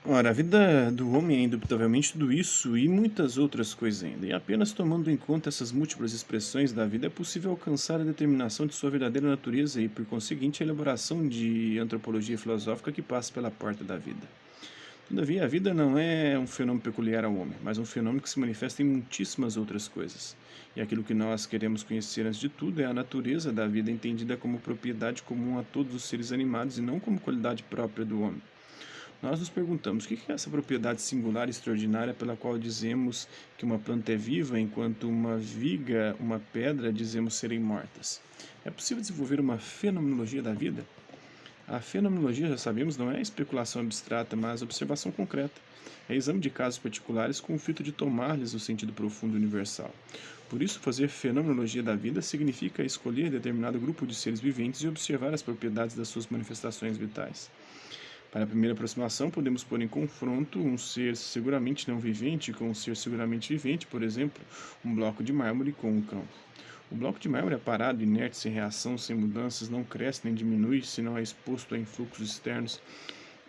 Ora, a vida do homem é indubitavelmente tudo isso e muitas outras coisas ainda. E apenas tomando em conta essas múltiplas expressões da vida é possível alcançar a determinação de sua verdadeira natureza e, por conseguinte, a elaboração de antropologia filosófica que passa pela porta da vida. Todavia, a vida não é um fenômeno peculiar ao homem, mas um fenômeno que se manifesta em muitíssimas outras coisas. E aquilo que nós queremos conhecer antes de tudo é a natureza da vida entendida como propriedade comum a todos os seres animados e não como qualidade própria do homem. Nós nos perguntamos o que é essa propriedade singular e extraordinária pela qual dizemos que uma planta é viva, enquanto uma viga, uma pedra, dizemos serem mortas. É possível desenvolver uma fenomenologia da vida? A fenomenologia, já sabemos, não é especulação abstrata, mas observação concreta. É exame de casos particulares com o fito de tomar-lhes o sentido profundo universal. Por isso, fazer fenomenologia da vida significa escolher determinado grupo de seres viventes e observar as propriedades das suas manifestações vitais. Para a primeira aproximação, podemos pôr em confronto um ser seguramente não vivente com um ser seguramente vivente, por exemplo, um bloco de mármore com um cão. O bloco de mármore é parado, inerte, sem reação, sem mudanças, não cresce nem diminui se não é exposto a influxos externos.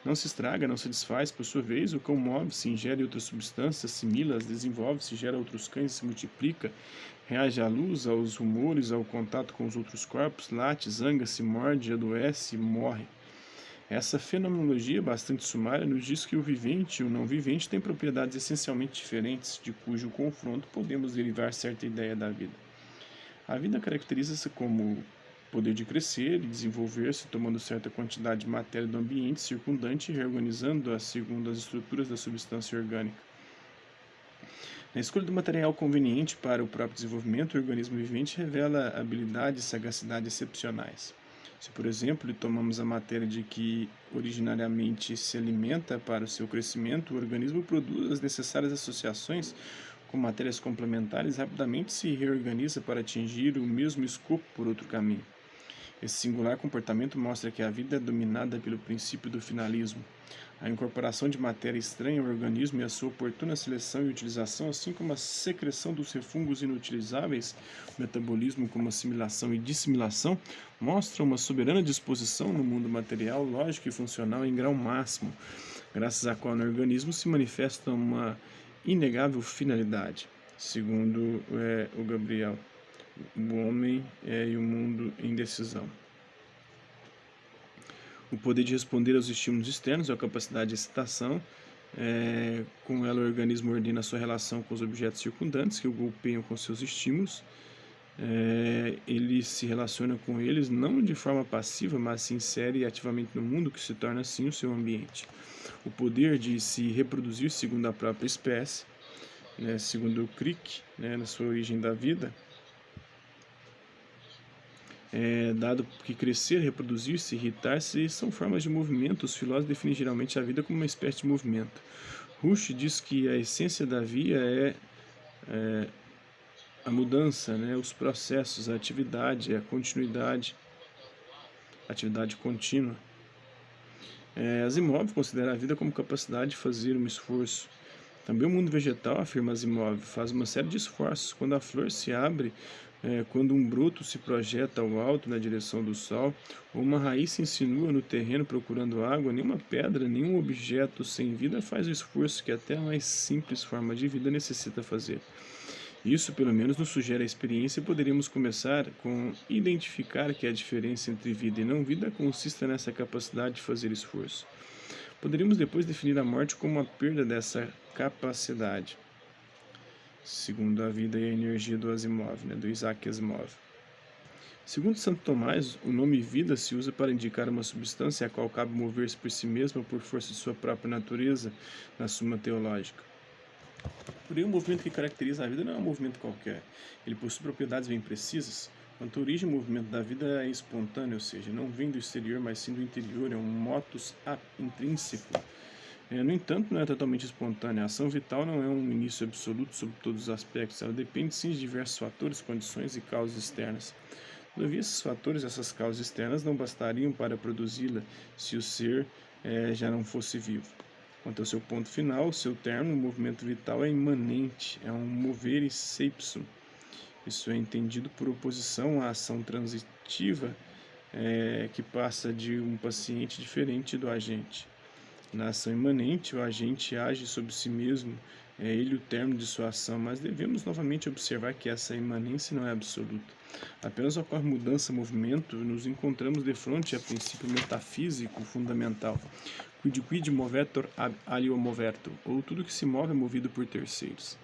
Não se estraga, não se desfaz, por sua vez, o cão move-se, ingere outras substâncias, assimila-as, desenvolve-se, gera outros cães, se multiplica, reage à luz, aos rumores, ao contato com os outros corpos, late, zanga-se, morde, adoece, morre. Essa fenomenologia bastante sumária nos diz que o vivente e o não vivente têm propriedades essencialmente diferentes, de cujo confronto podemos derivar certa ideia da vida. A vida caracteriza-se como poder de crescer e desenvolver-se, tomando certa quantidade de matéria do ambiente circundante e reorganizando-a segundo as estruturas da substância orgânica. Na escolha do material conveniente para o próprio desenvolvimento, o organismo vivente revela habilidades e sagacidade excepcionais. Se, por exemplo, tomamos a matéria de que originariamente se alimenta para o seu crescimento, o organismo produz as necessárias associações com matérias complementares e rapidamente se reorganiza para atingir o mesmo escopo por outro caminho. Esse singular comportamento mostra que a vida é dominada pelo princípio do finalismo. A incorporação de matéria estranha ao organismo e a sua oportuna seleção e utilização, assim como a secreção dos refúgios inutilizáveis, o metabolismo como assimilação e dissimilação, mostram uma soberana disposição no mundo material, lógico e funcional em grau máximo, graças à qual no organismo se manifesta uma inegável finalidade, segundo o Gabriel, o homem e o mundo em decisão. O poder de responder aos estímulos externos é a capacidade de excitação. Com ela, o organismo ordena sua relação com os objetos circundantes que o golpeiam com seus estímulos. Ele se relaciona com eles não de forma passiva, mas se insere ativamente no mundo, que se torna assim o seu ambiente. O poder de se reproduzir segundo a própria espécie, segundo o Crick, na sua origem da vida, dado que crescer, reproduzir-se, irritar-se são formas de movimento. Os filósofos definem geralmente a vida como uma espécie de movimento. Rush diz que a essência da vida é a mudança, os processos, a atividade, a continuidade, a atividade contínua. Asimov considera a vida como capacidade de fazer um esforço. Também o mundo vegetal, afirma Asimov, faz uma série de esforços. Quando a flor se abre, quando um broto se projeta ao alto na direção do sol, ou uma raiz se insinua no terreno procurando água, nenhuma pedra, nenhum objeto sem vida faz o esforço que até a mais simples forma de vida necessita fazer. Isso, pelo menos, nos sugere a experiência e poderíamos começar com identificar que a diferença entre vida e não vida consiste nessa capacidade de fazer esforço. Poderíamos depois definir a morte como a perda dessa capacidade, segundo a vida e a energia do Asimov, do Isaac Asimov. Segundo Santo Tomás, o nome vida se usa para indicar uma substância a qual cabe mover-se por si mesma por força de sua própria natureza, na Suma Teológica. Porém, o movimento que caracteriza a vida não é um movimento qualquer. Ele possui propriedades bem precisas. Quanto à origem, o movimento da vida é espontâneo, ou seja, não vem do exterior, mas sim do interior, é um motus intrínseco. No entanto, não é totalmente espontânea. A ação vital não é um início absoluto sobre todos os aspectos. Ela depende sim de diversos fatores, condições e causas externas. Todavia, esses fatores, essas causas externas não bastariam para produzi-la se o ser já não fosse vivo. Quanto ao seu ponto final, o seu termo, o movimento vital é imanente, é um movere seipsum. Isso é entendido por oposição à ação transitiva que passa de um paciente diferente do agente. Na ação imanente, o agente age sobre si mesmo, é ele o termo de sua ação, mas devemos novamente observar que essa imanência não é absoluta. Apenas ocorre mudança, movimento, nos encontramos de frente a princípio metafísico fundamental, quid movetur ab alio movertur, ou tudo que se move é movido por terceiros.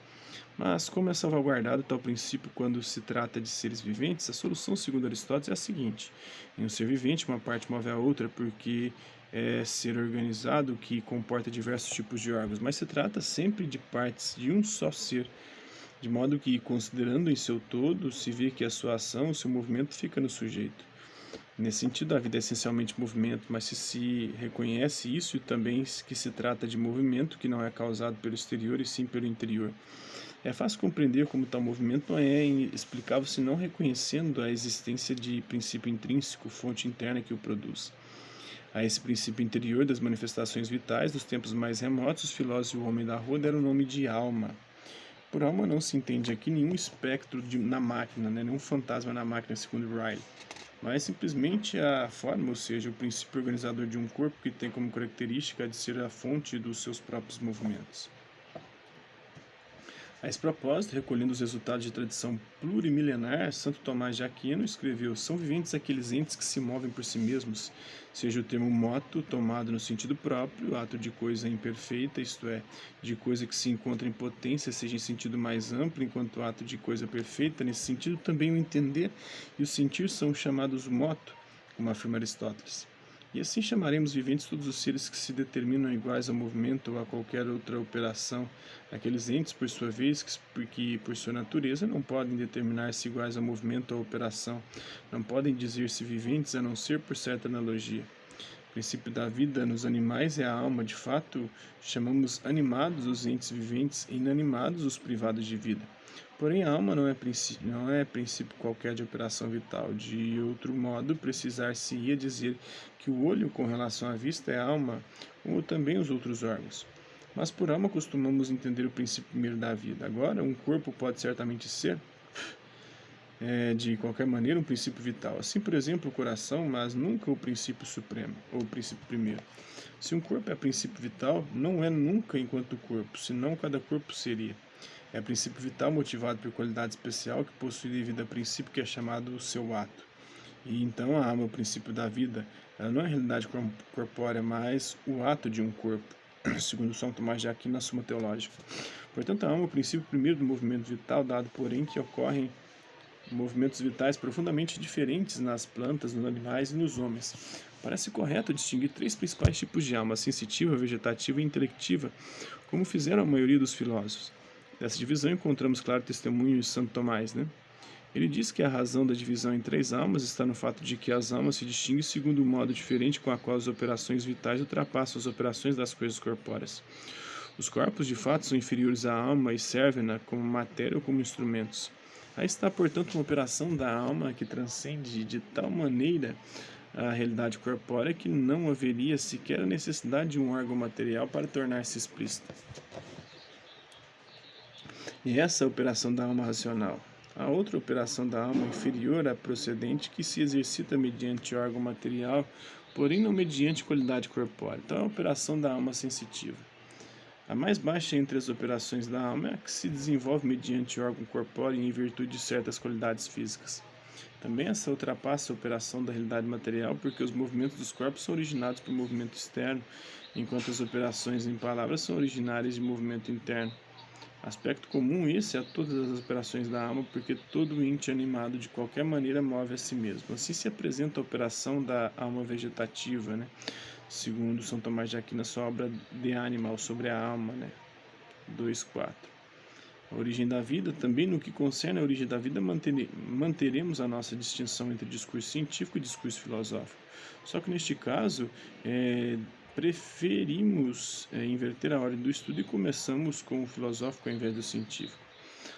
Mas, como é salvaguardado tal princípio quando se trata de seres viventes, a solução, segundo Aristóteles, é a seguinte: em um ser vivente, uma parte move a outra porque é ser organizado que comporta diversos tipos de órgãos, mas se trata sempre de partes de um só ser, de modo que, considerando em seu todo, se vê que a sua ação, o seu movimento fica no sujeito. Nesse sentido, a vida é essencialmente movimento, mas se reconhece isso e também que se trata de movimento que não é causado pelo exterior e sim pelo interior. É fácil compreender como tal movimento não é explicável se não reconhecendo a existência de princípio intrínseco, fonte interna que o produz. A esse princípio interior das manifestações vitais dos tempos mais remotos, os filósofos e o homem da rua deram o nome de alma. Por alma não se entende aqui nenhum espectro na máquina, né? Nenhum fantasma na máquina, segundo Riley, mas simplesmente a forma, ou seja, o princípio organizador de um corpo que tem como característica de ser a fonte dos seus próprios movimentos. A esse propósito, recolhendo os resultados de tradição plurimilenar, Santo Tomás de Aquino escreveu: são viventes aqueles entes que se movem por si mesmos, seja o termo moto tomado no sentido próprio, ato de coisa imperfeita, isto é, de coisa que se encontra em potência, seja em sentido mais amplo, enquanto ato de coisa perfeita, nesse sentido também o entender e o sentir são chamados moto, como afirma Aristóteles. E assim chamaremos viventes todos os seres que se determinam iguais ao movimento ou a qualquer outra operação, aqueles entes, por sua vez, que por sua natureza não podem determinar-se iguais ao movimento ou à operação, não podem dizer-se viventes a não ser por certa analogia. O princípio da vida nos animais é a alma, de fato, chamamos animados os entes viventes e inanimados os privados de vida. Porém, a alma não é princípio qualquer de operação vital. De outro modo, precisar-se-ia dizer que o olho, com relação à vista, é a alma, como também os outros órgãos. Mas por alma costumamos entender o princípio primeiro da vida. Agora, um corpo pode certamente ser, de qualquer maneira, um princípio vital. Assim, por exemplo, o coração, mas nunca o princípio supremo, ou o princípio primeiro. Se um corpo é princípio vital, não é nunca enquanto corpo, senão cada corpo seria. É princípio vital motivado por qualidade especial que possui devido a princípio que é chamado o seu ato. E então a alma é o princípio da vida. Ela não é a realidade corpórea, mas o ato de um corpo, segundo São Tomás de Aquino na Suma Teológica. Portanto, a alma é o princípio primeiro do movimento vital, dado, porém, que ocorrem movimentos vitais profundamente diferentes nas plantas, nos animais e nos homens. Parece correto distinguir três principais tipos de alma: sensitiva, vegetativa e intelectiva, como fizeram a maioria dos filósofos. Dessa divisão encontramos claro testemunho de Santo Tomás, né? Ele diz que a razão da divisão em três almas está no fato de que as almas se distinguem segundo um modo diferente com a qual as operações vitais ultrapassam as operações das coisas corpóreas. Os corpos, de fato, são inferiores à alma e servem-na como matéria ou como instrumentos. Aí está, portanto, uma operação da alma que transcende de tal maneira a realidade corpórea que não haveria sequer a necessidade de um órgão material para tornar-se explícita. E essa é a operação da alma racional. A outra operação da alma inferior à procedente que se exercita mediante órgão material, porém não mediante qualidade corpórea. Então é a operação da alma sensitiva. A mais baixa entre as operações da alma é a que se desenvolve mediante órgão corpóreo em virtude de certas qualidades físicas. Também essa ultrapassa a operação da realidade material porque os movimentos dos corpos são originados por movimento externo, enquanto as operações em palavras são originárias de movimento interno. Aspecto comum esse a todas as operações da alma, porque todo ente animado de qualquer maneira move a si mesmo. Assim se apresenta a operação da alma vegetativa, né? Segundo São Tomás de Aquino na sua obra De Anima, sobre a alma, né? 2.4. A origem da vida, também no que concerne a origem da vida, manteremos a nossa distinção entre discurso científico e discurso filosófico. Só que neste caso, preferimos inverter a ordem do estudo e começamos com o filosófico ao invés do científico.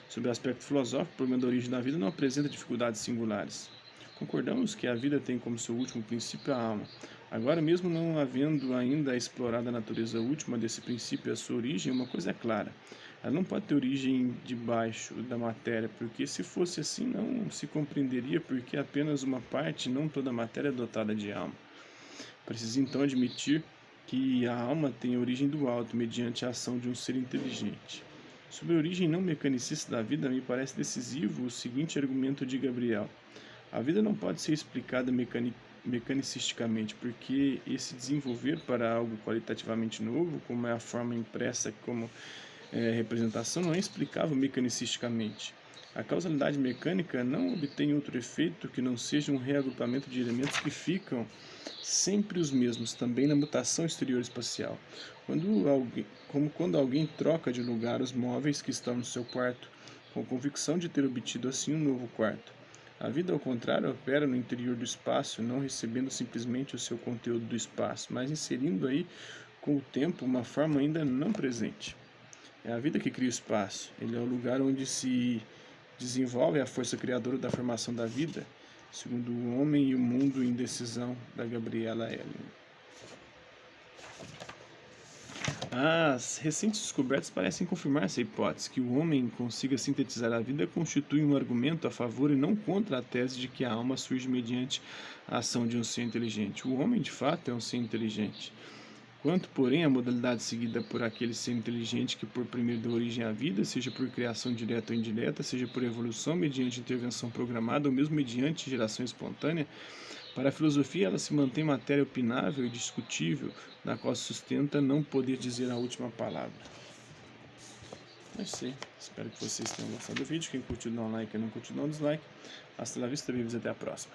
Sob o aspecto filosófico, o problema da origem da vida não apresenta dificuldades singulares. Concordamos que a vida tem como seu último princípio a alma. Agora, mesmo não havendo ainda explorado a natureza última desse princípio e a sua origem, uma coisa é clara: ela não pode ter origem debaixo da matéria, porque se fosse assim não se compreenderia porque apenas uma parte, não toda a matéria é dotada de alma. Precisa então admitir que a alma tem origem do alto, mediante a ação de um ser inteligente. Sobre a origem não mecanicista da vida, me parece decisivo o seguinte argumento de Gabriel: a vida não pode ser explicada mecanicisticamente, porque esse desenvolver para algo qualitativamente novo, como é a forma impressa como representação, não é explicável mecanicisticamente. A causalidade mecânica não obtém outro efeito que não seja um reagrupamento de elementos que ficam sempre os mesmos, também na mutação exterior espacial. Como quando alguém troca de lugar os móveis que estão no seu quarto, com a convicção de ter obtido assim um novo quarto. A vida, ao contrário, opera no interior do espaço, não recebendo simplesmente o seu conteúdo do espaço, mas inserindo aí, com o tempo, uma forma ainda não presente. É a vida que cria o espaço. Ele é o lugar onde se desenvolve a força criadora da formação da vida, segundo o homem e o mundo em decisão, da Gabriela Ellen. As recentes descobertas parecem confirmar essa hipótese, que o homem consiga sintetizar a vida constitui um argumento a favor e não contra a tese de que a alma surge mediante a ação de um ser inteligente. O homem, de fato, é um ser inteligente. Quanto, porém, à modalidade seguida por aquele ser inteligente que por primeiro deu origem à vida, seja por criação direta ou indireta, seja por evolução mediante intervenção programada ou mesmo mediante geração espontânea, para a filosofia ela se mantém matéria opinável e discutível, na qual se sustenta não poder dizer a última palavra. É isso aí. Espero que vocês tenham gostado do vídeo. Quem curtiu, dá um like, quem não curtiu, dá um dislike. Hasta la vista, bem-vindos, até a próxima.